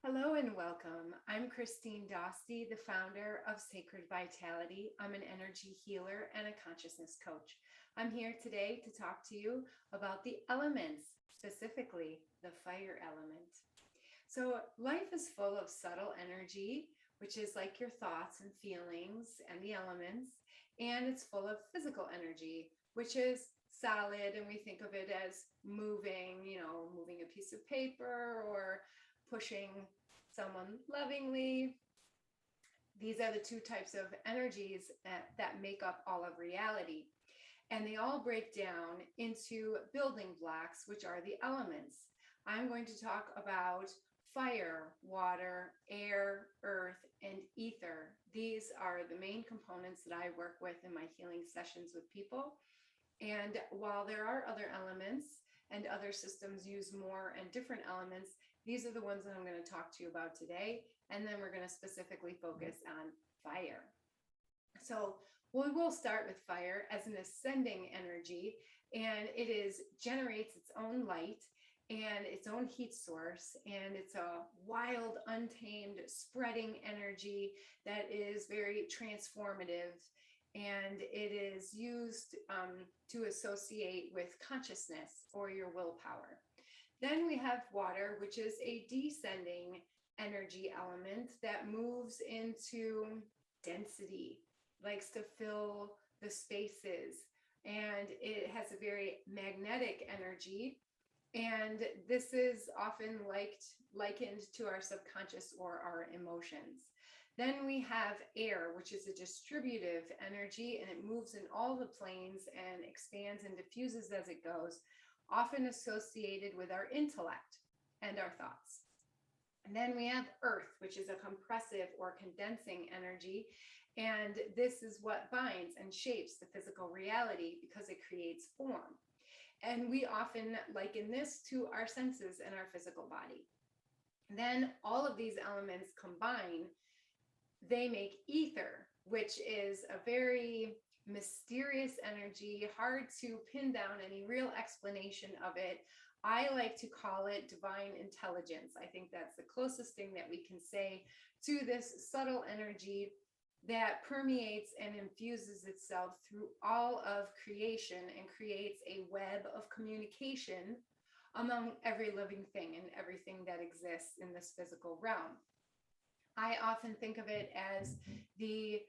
Hello and welcome. I'm Christine Dosty, the founder of Sacred Vitality. I'm an energy healer and a consciousness coach. I'm here today to talk to you about the elements, specifically the fire element. So, life is full of subtle energy, which is like your thoughts and feelings and the elements, and it's full of physical energy, which is solid, and we think of it as moving, moving a piece of paper or pushing someone lovingly. These are the two types of energies that make up all of reality. And they all break down into building blocks, which are the elements. I'm going to talk about fire, water, air, earth, and ether. These are the main components that I work with in my healing sessions with people. And while there are other elements and other systems use more and different elements, these are the ones that I'm going to talk to you about today. And then we're going to specifically focus on fire. So we will start with fire as an ascending energy, and generates its own light and its own heat source, and it's a wild, untamed, spreading energy that is very transformative, and it is used to associate with consciousness or your willpower. Then we have water, which is a descending energy element that moves into density, likes to fill the spaces, and it has a very magnetic energy. And this is often likened to our subconscious or our emotions. Then we have air, which is a distributive energy, and it moves in all the planes and expands and diffuses as it goes, often associated with our intellect and our thoughts. And then we have earth, which is a compressive or condensing energy. And this is what binds and shapes the physical reality because it creates form. And we often liken this to our senses and our physical body. Then all of these elements combine, they make ether, which is a very mysterious energy, hard to pin down any real explanation of it. I like to call it divine intelligence. I think that's the closest thing that we can say to this subtle energy that permeates and infuses itself through all of creation and creates a web of communication among every living thing and everything that exists in this physical realm. I often think of it as the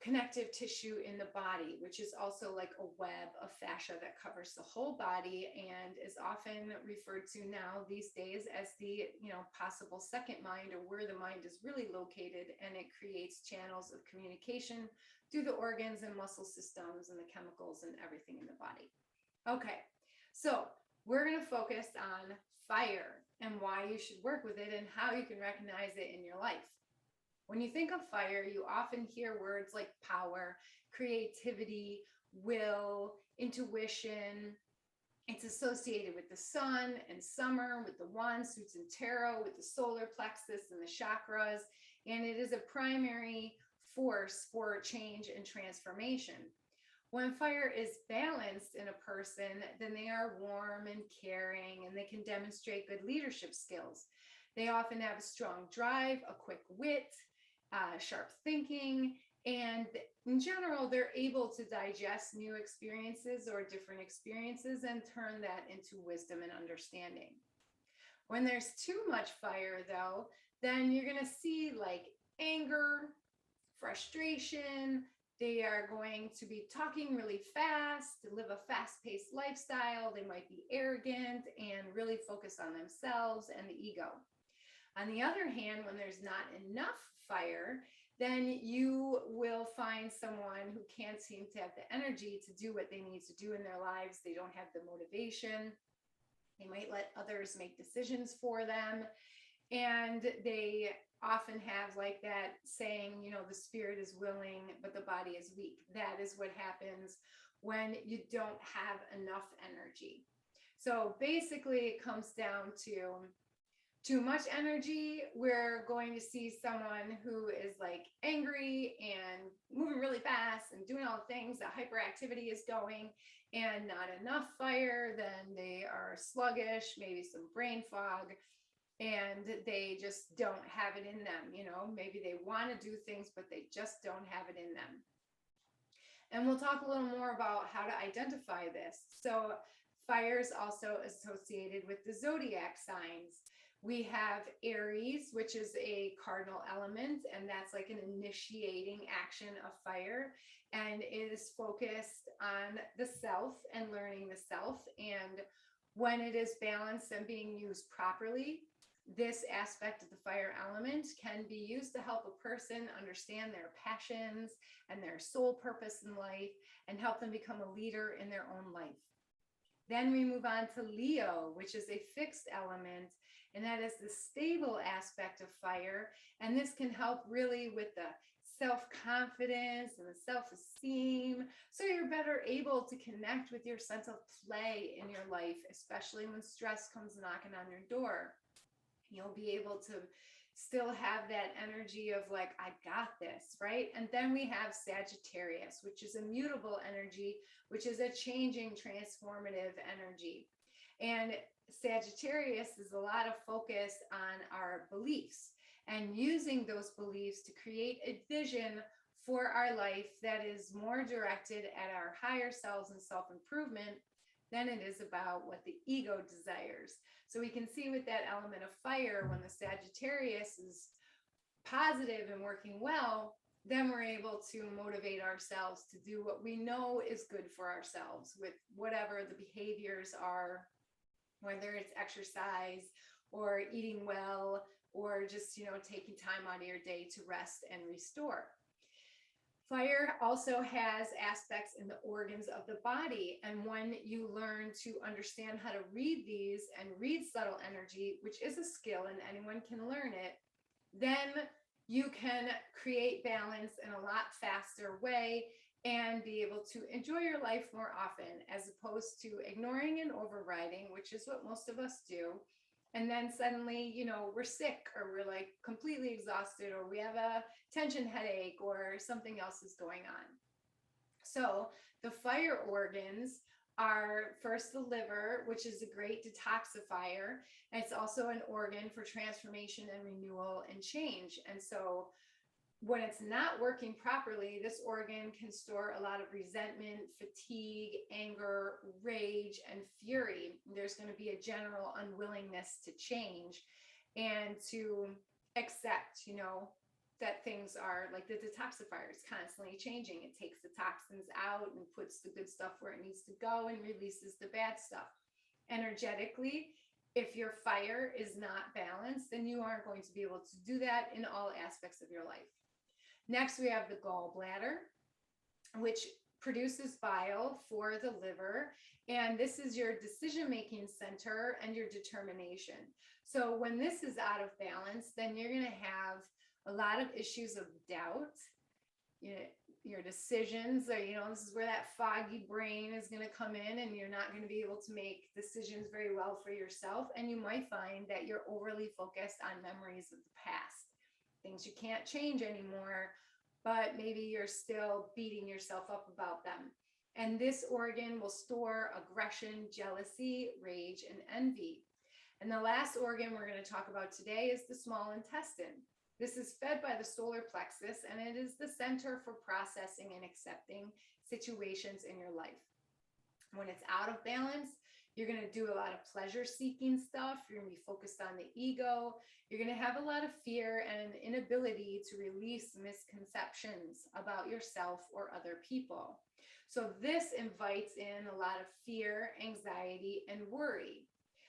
connective tissue in the body, which is also like a web of fascia that covers the whole body and is often referred to now these days as the possible second mind, or where the mind is really located, and it creates channels of communication through the organs and muscle systems and the chemicals and everything in the body. Okay, so we're going to focus on fire and why you should work with it and how you can recognize it in your life. When you think of fire, you often hear words like power, creativity, will, intuition. It's associated with the sun and summer, with the wand, suits and tarot, with the solar plexus and the chakras, and it is a primary force for change and transformation. When fire is balanced in a person, then they are warm and caring, and they can demonstrate good leadership skills. They often have a strong drive, a quick wit, sharp thinking, and in general, they're able to digest new experiences or different experiences and turn that into wisdom and understanding. When there's too much fire, though, then you're going to see like anger, frustration. They are going to be talking really fast, to live a fast-paced lifestyle. They might be arrogant and really focus on themselves and the ego. On the other hand, when there's not enough fire, then you will find someone who can't seem to have the energy to do what they need to do in their lives. They don't have the motivation. They might let others make decisions for them. And they often have like that saying, the spirit is willing, but the body is weak. That is what happens when you don't have enough energy. So basically, it comes down to too much energy. We're going to see someone who is like angry and moving really fast and doing all the things. The hyperactivity is going, and not enough fire. Then they are sluggish, maybe some brain fog. and they just don't have it in them. Maybe they want to do things, but they just don't have it in them. And we'll talk a little more about how to identify this. So fire is also associated with the zodiac signs. We have Aries, which is a cardinal element, and that's like an initiating action of fire, and it is focused on the self and learning the self. And when it is balanced and being used properly, this aspect of the fire element can be used to help a person understand their passions and their soul purpose in life and help them become a leader in their own life. Then we move on to Leo, which is a fixed element, and that is the stable aspect of fire. And this can help really with the self-confidence and the self-esteem. So you're better able to connect with your sense of play in your life, especially when stress comes knocking on your door. You'll be able to still have that energy of like, I got this, right? And then we have Sagittarius, which is a mutable energy, which is a changing, transformative energy. And Sagittarius is a lot of focus on our beliefs and using those beliefs to create a vision for our life that is more directed at our higher selves and self-improvement than it is about what the ego desires. So we can see with that element of fire, when the Sagittarius is positive and working well, then we're able to motivate ourselves to do what we know is good for ourselves with whatever the behaviors are, whether it's exercise or eating well, or just, taking time out of your day to rest and restore. Fire also has aspects in the organs of the body. And when you learn to understand how to read these and read subtle energy, which is a skill and anyone can learn it, then you can create balance in a lot faster way and be able to enjoy your life more often, as opposed to ignoring and overriding, which is what most of us do. And then suddenly, we're sick, or we're like completely exhausted, or we have a tension headache, or something else is going on. So the fire organs are first the liver, which is a great detoxifier. And it's also an organ for transformation and renewal and change. And so when it's not working properly, this organ can store a lot of resentment, fatigue, anger, rage, and fury. There's going to be a general unwillingness to change and to accept, that things are like the detoxifier is constantly changing. It takes the toxins out and puts the good stuff where it needs to go and releases the bad stuff. Energetically, if your fire is not balanced, then you aren't going to be able to do that in all aspects of your life. Next, we have the gallbladder, which produces bile for the liver. And this is your decision-making center and your determination. So when this is out of balance, then you're going to have a lot of issues of doubt. Your decisions are, this is where that foggy brain is going to come in, and you're not going to be able to make decisions very well for yourself. And you might find that you're overly focused on memories of the past, things you can't change anymore, but maybe you're still beating yourself up about them. And this organ will store aggression, jealousy, rage, and envy. And the last organ we're going to talk about today is the small intestine. This is fed by the solar plexus, and it is the center for processing and accepting situations in your life. When it's out of balance, you're going to do a lot of pleasure-seeking stuff. You're going to be focused on the ego. You're going to have a lot of fear and an inability to release misconceptions about yourself or other people. So this invites in a lot of fear, anxiety, and worry.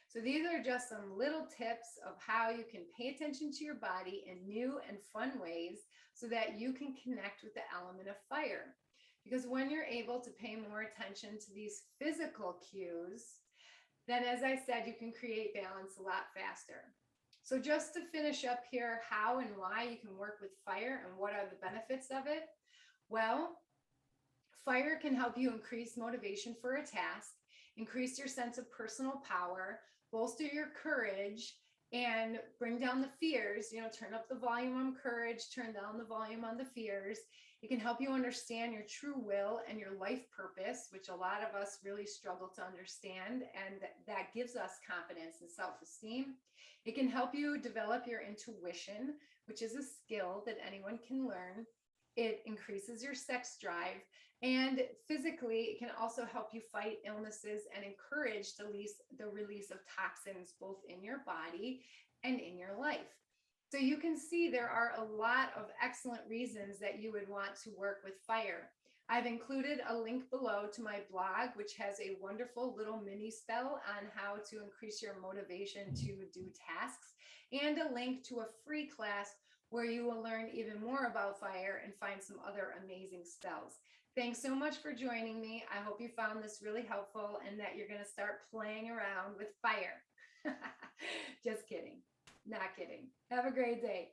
So these are just some little tips of how you can pay attention to your body in new and fun ways so that you can connect with the element of fire. Because when you're able to pay more attention to these physical cues, then, as I said, you can create balance a lot faster. So just to finish up here, how and why you can work with fire and what are the benefits of it? Well, fire can help you increase motivation for a task, increase your sense of personal power, bolster your courage, and bring down the fears. Turn up the volume on courage, turn down the volume on the fears. It can help you understand your true will and your life purpose, which a lot of us really struggle to understand, and that gives us confidence and self-esteem. It can help you develop your intuition, which is a skill that anyone can learn. It increases your sex drive. And physically, it can also help you fight illnesses and encourage the release of toxins both in your body and in your life. So you can see there are a lot of excellent reasons that you would want to work with fire. I've included a link below to my blog, which has a wonderful little mini spell on how to increase your motivation to do tasks, and a link to a free class where you will learn even more about fire and find some other amazing spells. Thanks so much for joining me. I hope you found this really helpful and that you're going to start playing around with fire. Just kidding. Not kidding. Have a great day.